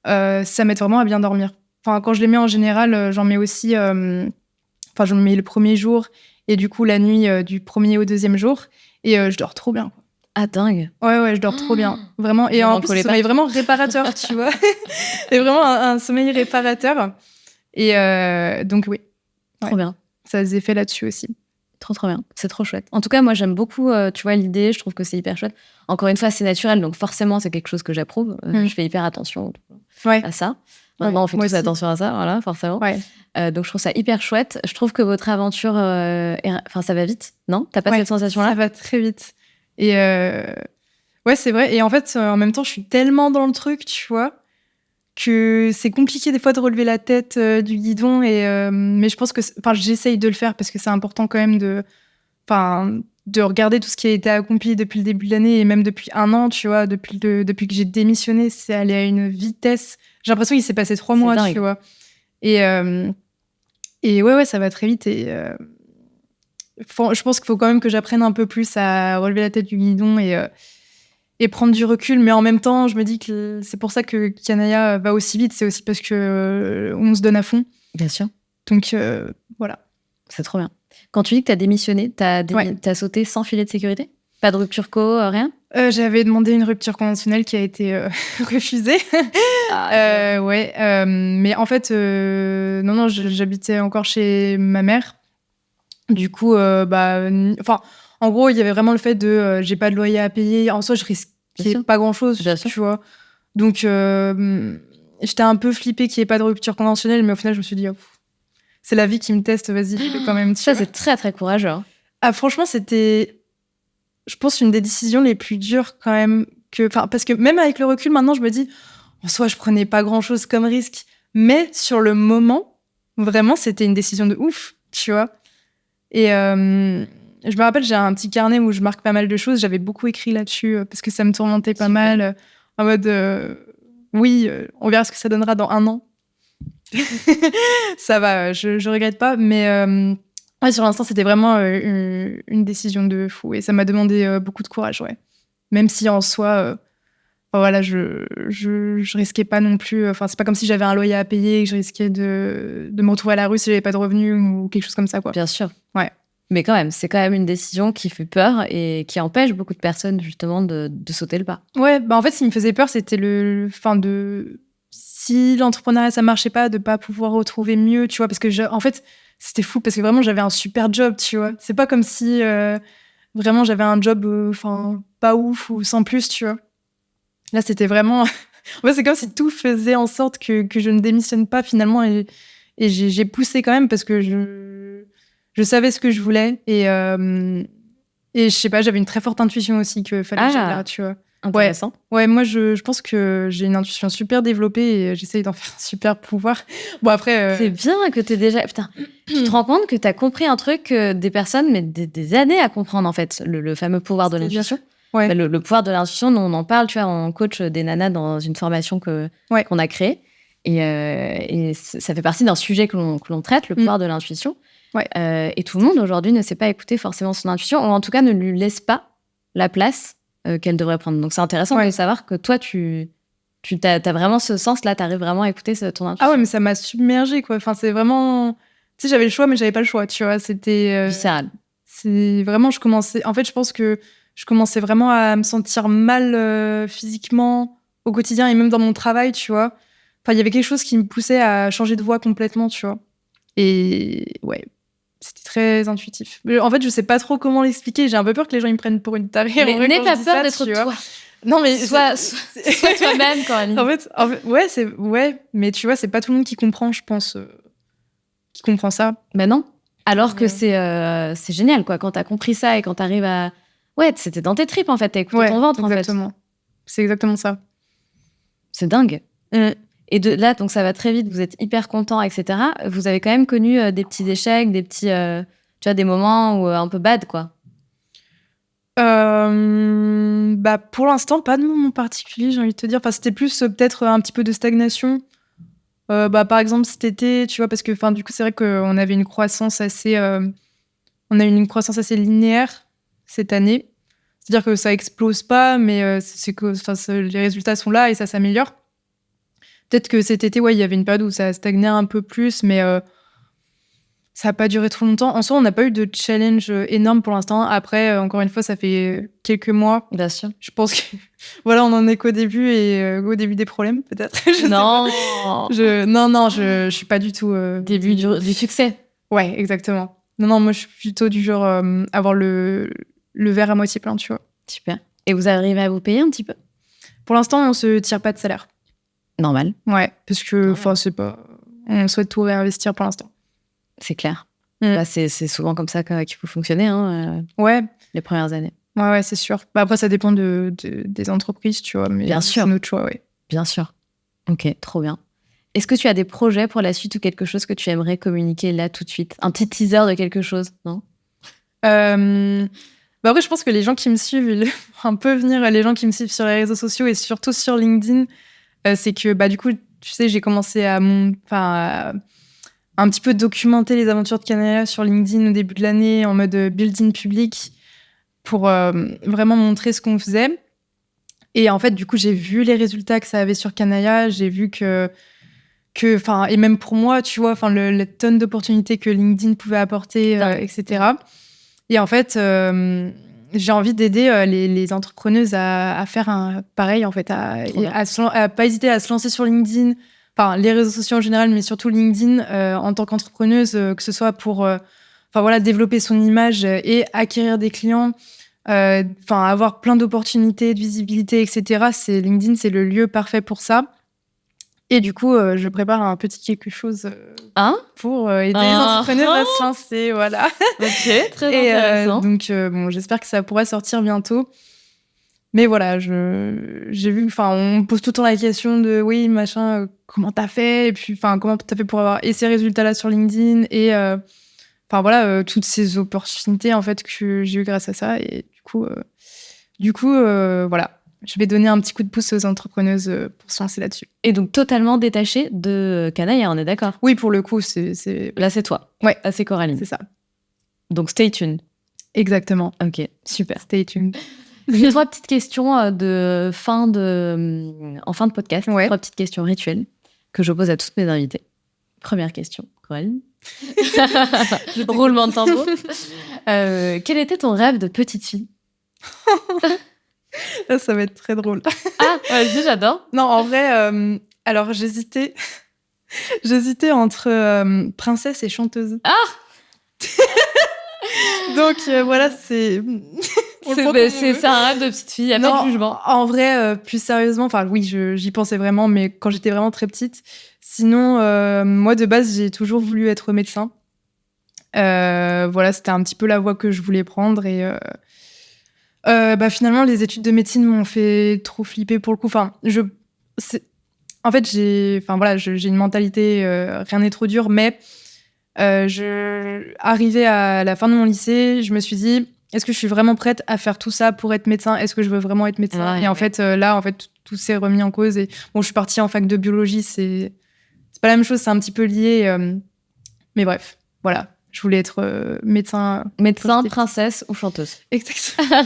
ça m'aide vraiment à bien dormir. Quand je les mets en général, j'en mets aussi... je me mets le premier jour, et du coup, la nuit du premier au deuxième jour, et je dors trop bien. Ah, dingue. Ouais, je dors trop bien. Vraiment. Et en plus, c'est sommeil vraiment réparateur, tu vois. C'est vraiment un sommeil réparateur. Et donc, oui. Trop bien. Ça a des effets là-dessus aussi. Trop bien. C'est trop chouette. En tout cas, moi, j'aime beaucoup, tu vois, l'idée. Je trouve que c'est hyper chouette. Encore une fois, c'est naturel. Donc, forcément, c'est quelque chose que j'approuve. Je fais hyper attention à ça. Maintenant, on fait tous attention à ça. Voilà, forcément. Ouais. Donc, je trouve ça hyper chouette. Je trouve que votre aventure, ça va vite, non? T'as pas cette sensation-là? Ça va très vite. Et c'est vrai. Et en fait, en même temps, je suis tellement dans le truc, tu vois, que c'est compliqué des fois de relever la tête du guidon. Mais je pense que... j'essaye de le faire parce que c'est important quand même de regarder tout ce qui a été accompli depuis le début de l'année et même depuis 1 an, tu vois, depuis que j'ai démissionné, c'est allé à une vitesse. J'ai l'impression qu'il s'est passé 3 mois, tu vois. Et ça va très vite. Et je pense qu'il faut quand même que j'apprenne un peu plus à relever la tête du guidon et prendre du recul. Mais en même temps, je me dis que c'est pour ça que Kanaya va aussi vite. C'est aussi parce que on se donne à fond. Bien sûr. Donc, voilà. C'est trop bien. Quand tu dis que tu as démissionné, t'as sauté sans filet de sécurité? Pas de rupture co, rien? J'avais demandé une rupture conventionnelle qui a été refusée. Mais en fait, non, j'habitais encore chez ma mère. Du coup, en gros, il y avait vraiment le fait de j'ai pas de loyer à payer. En soi, je risquais pas grand-chose, tu vois. Donc, j'étais un peu flippée qu'il n'y ait pas de rupture conventionnelle, mais au final, je me suis dit, c'est la vie qui me teste, vas-y, quand même. Ça, c'est très, très courageux. Hein. Ah, franchement, c'était, je pense, une des décisions les plus dures quand même. Parce que même avec le recul, maintenant, je me dis, en soi, je prenais pas grand-chose comme risque. Mais sur le moment, vraiment, c'était une décision de ouf, tu vois. Et je me rappelle, j'ai un petit carnet où je marque pas mal de choses. J'avais beaucoup écrit là-dessus parce que ça me tourmentait pas mal. En mode, oui, on verra ce que ça donnera dans 1 an. Ça va, je regrette pas. Mais ouais, sur l'instant, c'était vraiment une décision de fou. Et ça m'a demandé beaucoup de courage, ouais. Même si en soi, voilà, je risquais pas non plus. Enfin, c'est pas comme si j'avais un loyer à payer et que je risquais de me retrouver à la rue si j'avais pas de revenus ou quelque chose comme ça, quoi. Bien sûr. Ouais. Mais quand même, c'est quand même une décision qui fait peur et qui empêche beaucoup de personnes, justement, de sauter le pas. Ouais, bah en fait, ce qui me faisait peur, c'était si l'entrepreneuriat, ça marchait pas, de pas pouvoir retrouver mieux, tu vois, parce que en fait, c'était fou, parce que vraiment, j'avais un super job, tu vois. C'est pas comme si vraiment j'avais un job, pas ouf ou sans plus, tu vois. Là, c'était vraiment... en fait, c'est comme si tout faisait en sorte que je ne démissionne pas, finalement, et j'ai poussé quand même, parce que je savais ce que je voulais, et je sais pas, j'avais une très forte intuition aussi qu'il fallait que j'aille là, tu vois. Intéressant. Ouais, moi, je pense que j'ai une intuition super développée et j'essaye d'en faire un super pouvoir. Bon, après... C'est bien que t'aies déjà... Putain, tu te rends compte que t'as compris un truc que des personnes mettent des années à comprendre, en fait, le fameux pouvoir de l'intuition. Ouais. Bah, le pouvoir de l'intuition, nous, on en parle, tu vois, on coach des nanas dans une formation qu'on a créée. Et ça fait partie d'un sujet que l'on traite, le pouvoir de l'intuition. Ouais. Et tout le monde, aujourd'hui, ne sait pas écouter forcément son intuition, ou en tout cas, ne lui laisse pas la place qu'elle devrait prendre. Donc, c'est intéressant de savoir que toi, tu as vraiment ce sens-là, tu arrives vraiment à écouter ton intuition. Ah ouais, mais ça m'a submergée, quoi. Enfin, c'est vraiment... Tu sais, j'avais le choix, mais j'avais pas le choix, tu vois. C'était... viscéral. C'est vraiment... En fait, je pense que je commençais vraiment à me sentir mal physiquement au quotidien et même dans mon travail, tu vois. Enfin, il y avait quelque chose qui me poussait à changer de voie complètement, tu vois. Et ouais, c'était très intuitif. Mais en fait, je sais pas trop comment l'expliquer. J'ai un peu peur que les gens ils me prennent pour une tarée. Mais n'aie pas peur d'être toi. Non, mais sois toi-même, Coralie. En fait, ouais, mais tu vois, c'est pas tout le monde qui comprend, je pense, qui comprend ça. Ben non. Alors que c'est génial, quoi. Quand t'as compris ça et quand t'arrives à... Ouais, c'était dans tes tripes, en fait. T'as écouté ton ventre, exactement. En fait. C'est exactement ça. C'est dingue. Et de là, donc ça va très vite, vous êtes hyper content, etc. Vous avez quand même connu des petits échecs, des petits... tu vois, des moments où, un peu bad, quoi. Bah, pour l'instant, pas de moment particulier, j'ai envie de te dire. Enfin, c'était plus peut-être un petit peu de stagnation. Par exemple, cet été, tu vois, parce que du coup, c'est vrai qu'on avait une croissance assez... on a eu une croissance assez linéaire cette année. C'est-à-dire que ça explose pas, mais c'est que les résultats sont là et ça s'améliore. Peut-être que cet été, il y avait une période où ça stagnait un peu plus, mais ça n'a pas duré trop longtemps. En soi, on n'a pas eu de challenge énorme pour l'instant. Après, encore une fois, ça fait quelques mois. Bien sûr. Je pense que voilà, on en est qu'au début et au début des problèmes, peut-être. Non. Non, je suis pas du tout... Début du succès. Ouais, exactement. Non, moi, je suis plutôt du genre avoir le verre à moitié plein, tu vois. Super. Et vous arrivez à vous payer un petit peu ? Pour l'instant, on se tire pas de salaire. Normal. Ouais, parce que, c'est pas... On souhaite tout réinvestir pour l'instant. C'est clair. C'est souvent comme ça qu'il faut fonctionner, ouais. Les premières années. Ouais, c'est sûr. Après, ça dépend des entreprises, tu vois, mais bien sûr. C'est notre choix, ouais. Bien sûr. Ok, trop bien. Est-ce que tu as des projets pour la suite ou quelque chose que tu aimerais communiquer là tout de suite ? Un petit teaser de quelque chose, non ? Après, je pense que les gens qui me suivent, ils vont un peu venir, les gens qui me suivent sur les réseaux sociaux et surtout sur LinkedIn, c'est que, du coup, tu sais, j'ai commencé à un petit peu documenter les aventures de Canaya sur LinkedIn au début de l'année en mode building public pour vraiment montrer ce qu'on faisait. Et en fait, du coup, j'ai vu les résultats que ça avait sur Canaya. J'ai vu et même pour moi, tu vois, la tonne d'opportunités que LinkedIn pouvait apporter, etc. Et en fait, j'ai envie d'aider les entrepreneuses à faire pareil, en fait, à pas hésiter à se lancer sur LinkedIn. Enfin, les réseaux sociaux en général, mais surtout LinkedIn en tant qu'entrepreneuse, que ce soit pour développer son image et acquérir des clients, avoir plein d'opportunités, de visibilité, etc. LinkedIn, c'est le lieu parfait pour ça. Et du coup, je prépare un petit quelque chose pour aider les entrepreneurs à se lancer. Voilà. Ok, très intéressant. Donc, bon, j'espère que ça pourra sortir bientôt. Mais voilà, j'ai vu, on me pose tout le temps la question de oui, machin, comment t'as fait? Et puis, comment t'as fait pour avoir ces résultats-là sur LinkedIn? Et voilà, toutes ces opportunités en fait que j'ai eu grâce à ça. Et du coup, voilà, je vais donner un petit coup de pouce aux entrepreneuses pour se lancer là-dessus. Et donc totalement détaché de Canaille, on est d'accord? Oui, pour le coup, là c'est toi. Ouais, là c'est Coraline. C'est ça. Donc stay tuned. Exactement. Ok, super. Stay tuned. J'ai 3 petites questions en fin de podcast. Ouais. 3 petites questions rituelles que je pose à toutes mes invités. Première question, Coraline. Roulement de tambour. Quel était ton rêve de petite fille? Ça va être très drôle. Ah, vas-y, j'adore. Non, en vrai, alors j'hésitais entre princesse et chanteuse. Ah. Donc voilà, c'est un rêve de petite fille, il n'y a pas de jugement. En vrai, plus sérieusement, oui, j'y pensais vraiment, mais quand j'étais vraiment très petite. Sinon, moi, de base, j'ai toujours voulu être médecin. Voilà, c'était un petit peu la voie que je voulais prendre. Et finalement, les études de médecine m'ont fait trop flipper pour le coup. En fait, j'ai une mentalité, rien n'est trop dur, mais arrivée à la fin de mon lycée, je me suis dit, est-ce que je suis vraiment prête à faire tout ça pour être médecin? Est-ce que je veux vraiment être médecin? Et en fait, là, tout s'est remis en cause. Et bon, je suis partie en fac de biologie, c'est pas la même chose, c'est un petit peu lié. Mais bref, voilà. Je voulais être médecin. Médecin, princesse ou chanteuse. Exactement.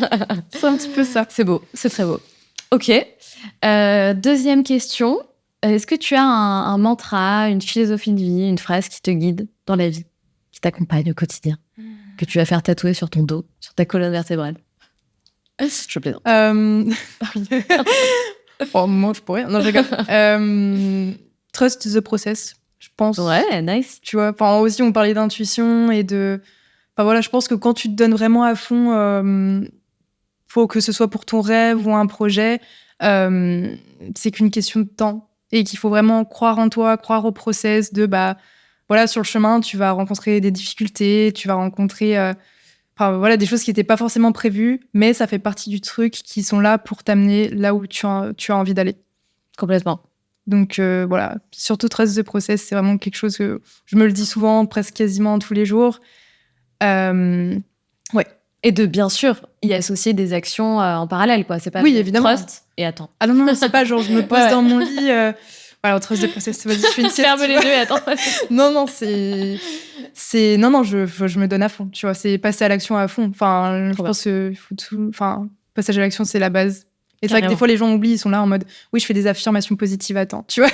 C'est un petit peu ça. C'est beau, c'est très beau. Ok. Deuxième question. Est-ce que tu as un mantra, une philosophie de vie, une phrase qui te guide dans la vie, qui t'accompagne au quotidien, que tu vas faire tatouer sur ton dos, sur ta colonne vertébrale? Je plaisante. Moi, je pourrais. Non, je rigole. Trust the process, je pense. Ouais, nice. Tu vois, aussi, on parlait d'intuition et de... voilà, je pense que quand tu te donnes vraiment à fond, faut que ce soit pour ton rêve ou un projet, c'est qu'une question de temps. Et qu'il faut vraiment croire en toi, croire au process de... voilà, sur le chemin, tu vas rencontrer des difficultés, tu vas rencontrer... voilà, des choses qui n'étaient pas forcément prévues, mais ça fait partie du truc qui sont là pour t'amener là où tu as envie d'aller. Complètement. Donc voilà, surtout trust the process, c'est vraiment quelque chose que je me le dis souvent, presque quasiment tous les jours. Ouais. Et de bien sûr y associer des actions en parallèle, quoi. C'est pas oui, évidemment. Trust et attends. Ah non, c'est pas genre je me pose dans mon lit. Voilà, trust the process. Vas-y, je fais une sieste. Ferme les yeux et attends. Non, je me donne à fond. Tu vois, c'est passer à l'action à fond. Je pense qu'il faut tout. Passage à l'action, c'est la base. Et c'est vrai que des fois, les gens oublient, ils sont là en mode oui, je fais des affirmations positives, attends, tu vois.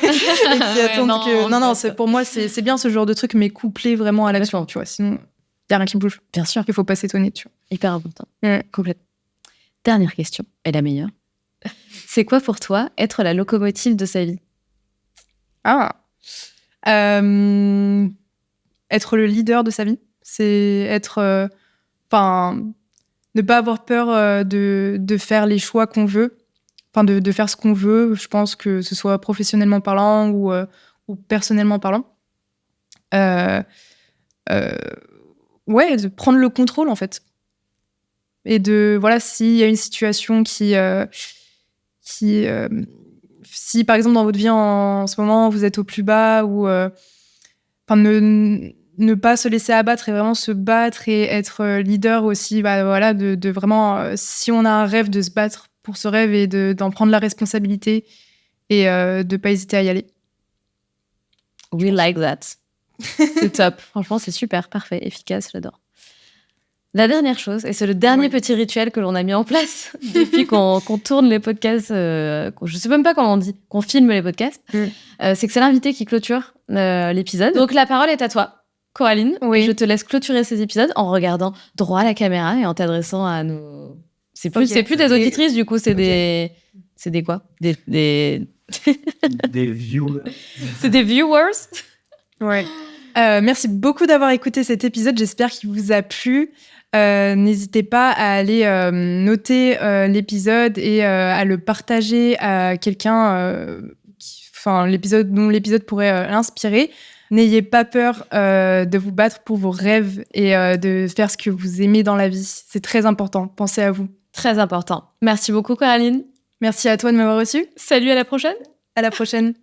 Pour moi, c'est bien ce genre de truc, mais couplé vraiment à l'action, tu vois. Sinon, il n'y a rien qui bouge. Bien sûr. Il ne faut pas s'étonner, tu vois. Hyper important. Complètement. Dernière question, et la meilleure. C'est quoi pour toi être la locomotive de sa vie? Être le leader de sa vie. C'est être... ne pas avoir peur de faire les choix qu'on veut. De faire ce qu'on veut. Je pense que ce soit professionnellement parlant ou personnellement parlant. Ouais, de prendre le contrôle, en fait. Et de... Voilà, s'il y a une situation si, par exemple, dans votre vie, en ce moment, vous êtes au plus bas ou... ne pas se laisser abattre et vraiment se battre et être leader aussi, voilà, de vraiment, si on a un rêve, de se battre pour ce rêve et d'en prendre la responsabilité et de pas hésiter à y aller. We like that. C'est top. Franchement, c'est super, parfait, efficace, j'adore. La dernière chose, et c'est le dernier petit rituel que l'on a mis en place depuis qu'on tourne les podcasts, je sais même pas comment on dit, qu'on filme les podcasts, c'est que c'est l'invité qui clôture l'épisode. Donc la parole est à toi, Coraline. Oui. Je te laisse clôturer ces épisodes en regardant droit à la caméra et en t'adressant à nos... C'est plus des auditrices, du coup, c'est des... C'est des quoi? Des viewers. C'est des viewers. Ouais. Merci beaucoup d'avoir écouté cet épisode. J'espère qu'il vous a plu. N'hésitez pas à aller noter l'épisode et à le partager à quelqu'un l'épisode dont l'épisode pourrait l'inspirer. N'ayez pas peur de vous battre pour vos rêves et de faire ce que vous aimez dans la vie. C'est très important. Pensez à vous. Très important. Merci beaucoup, Coraline. Merci à toi de m'avoir reçue. Salut, à la prochaine. À la prochaine.